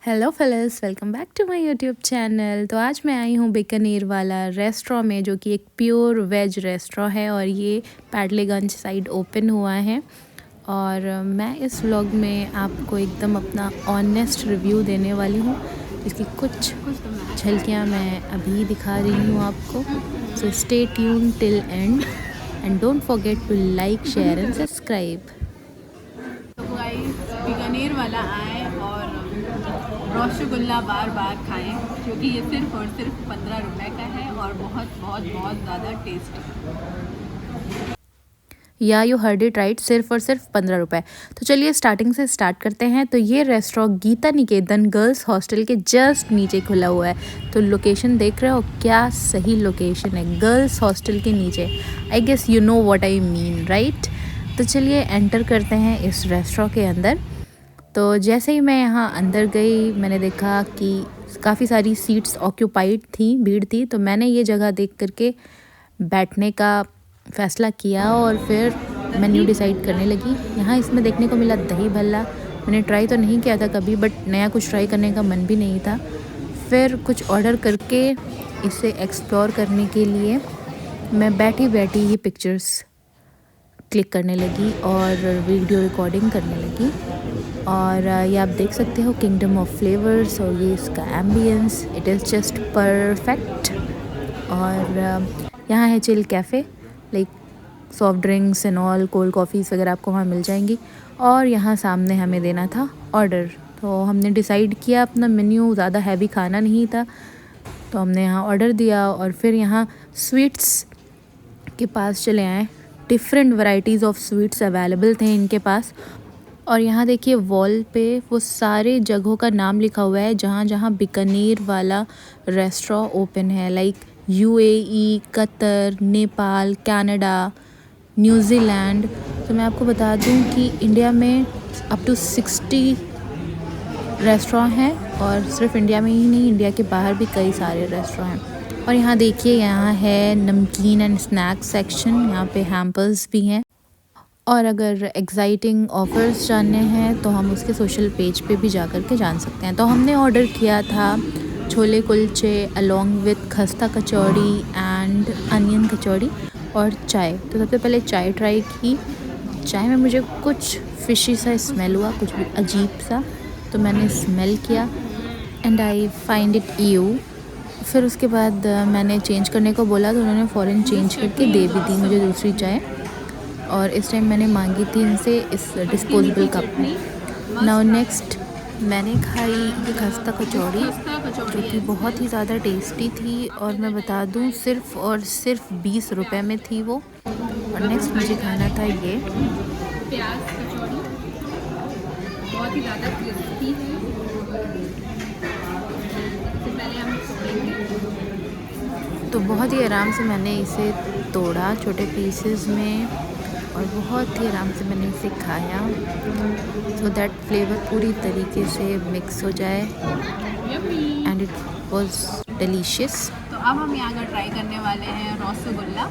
Hello fellers, welcome back to my YouTube channel. तो आज मैं आई हूँ बीकानेर वाला रेस्टोरेंट में, जो कि एक प्योर वेज रेस्टोरेंट है और ये पैडलेगंज साइड ओपन हुआ है। और मैं इस व्लॉग में आपको एकदम अपना ऑनेस्ट रिव्यू देने वाली हूँ। इसकी कुछ झलकियाँ मैं अभी दिखा रही हूँ आपको। So stay tune till end don't forget to like, share and subscribe. तो गाइस बीकानेर वाला आए और रसगुल्ला बार बार खाएं, क्योंकि ये सिर्फ और सिर्फ 15 रुपए का है और बहुत बहुत बहुत ज़्यादा टेस्टी है। या यू हर्ड इट राइट, सिर्फ और सिर्फ 15 रुपये। तो चलिए स्टार्टिंग से स्टार्ट करते हैं। तो ये रेस्टोरेंट गीता निकेतन गर्ल्स हॉस्टल के जस्ट नीचे खुला हुआ है। तो लोकेशन देख रहे हो, क्या सही लोकेशन है, गर्ल्स हॉस्टल के नीचे। I guess you know what I mean right. तो चलिए एंटर करते हैं इस रेस्टोरेंट के अंदर। तो जैसे ही मैं यहाँ अंदर गई, मैंने देखा कि काफ़ी सारी सीट्स ऑक्यूपाइड थी, भीड़ थी। तो मैंने ये जगह देख करके बैठने का फ़ैसला किया और फिर मेन्यू डिसाइड करने लगी। यहाँ इसमें देखने को मिला दही भल्ला। मैंने ट्राई तो नहीं किया था कभी, बट नया कुछ ट्राई करने का मन भी नहीं था। फिर कुछ ऑर्डर करके इसे एक्सप्लोर करने के लिए मैं बैठी बैठी ही पिक्चर्स क्लिक करने लगी और वीडियो रिकॉर्डिंग करने लगी। और ये आप देख सकते हो, किंगडम ऑफ फ्लेवर्स, और ये इसका ambience, it is just perfect. और यहाँ है chill cafe, like soft drinks and all, cold coffees वगैरह आपको वहाँ मिल जाएंगी। और यहाँ सामने हमें देना था ऑर्डर। तो हमने डिसाइड किया अपना मेन्यू, ज़्यादा हैवी खाना नहीं था, तो हमने यहाँ ऑर्डर दिया। और फिर यहाँ स्वीट्स के पास चले आए। Different varieties of sweets available थे इनके पास। और यहाँ देखिए वॉल पे वो सारे जगहों का नाम लिखा हुआ है जहाँ जहाँ बीकानेर वाला रेस्टोरेंट ओपन है, like UAE, Qatar, Nepal, Canada, New Zealand. तो मैं आपको बता दूँ कि इंडिया में अप टू 60 रेस्टोरेंट हैं, और सिर्फ इंडिया में ही नहीं, इंडिया के बाहर भी कई सारे रेस्टोरेंट हैं। और यहाँ देखिए, यहाँ है नमकीन एंड स्नैक्स सेक्शन, यहाँ पे हैम्पर्स भी हैं। और अगर एक्साइटिंग ऑफ़र्स जानने हैं तो हम उसके सोशल पेज पे भी जा कर के जान सकते हैं। तो हमने ऑर्डर किया था छोले कुलचे अलोंग विथ खस्ता कचौड़ी एंड अनियन कचौड़ी और चाय। तो सबसे पहले चाय ट्राई की। चाय में मुझे कुछ फ़िशी सा स्मेल हुआ, कुछ भी अजीब सा। तो मैंने स्मेल किया and I find it you. फिर उसके बाद मैंने चेंज करने को बोला, तो उन्होंने फ़ौरन चेंज करके दे भी दी मुझे दूसरी चाय। और इस टाइम मैंने मांगी थी इनसे इस डिस्पोजेबल कप में। नाउ नेक्स्ट मैंने खाई ये खस्ता कचौड़ी, जो कि बहुत ही ज़्यादा टेस्टी थी। और मैं बता दूं, सिर्फ़ और सिर्फ 20 रुपए में थी वो। और नेक्स्ट मुझे खाना था ये प्याज कचौड़ी, बहुत ही ज़्यादा क्रिस्पी है। सबसे पहले हम तो बहुत ही आराम से मैंने इसे तोड़ा छोटे पीसेस में, और बहुत ही आराम से मैंने इसे खाया, सो दैट फ्लेवर पूरी तरीके से मिक्स हो जाए एंड इट वाज डिलीशियस। तो अब हम यहाँ का ट्राई करने वाले हैं rasgulla.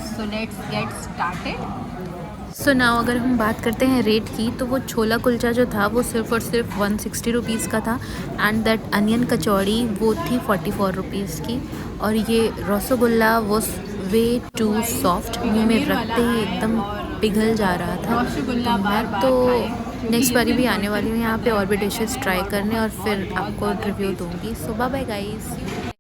So let's get started. So now अगर हम बात करते हैं रेट की, तो वो छोला कुलचा जो था वो सिर्फ और सिर्फ 160 रुपीज़ का था, एंड दैट अनियन कचौड़ी वो थी 44 रुपीज़ की। और ये रसगुल्ला वो वे टू सॉफ्ट, मुँह में रखते ही एकदम पिघल जा रहा था। तो मैं तो नेक्स्ट बारी भी आने वाली हूँ यहाँ पे और भी डिशेस ट्राई करने, और फिर आपको रिव्यू दूँगी। सो बाय बाय गाइस।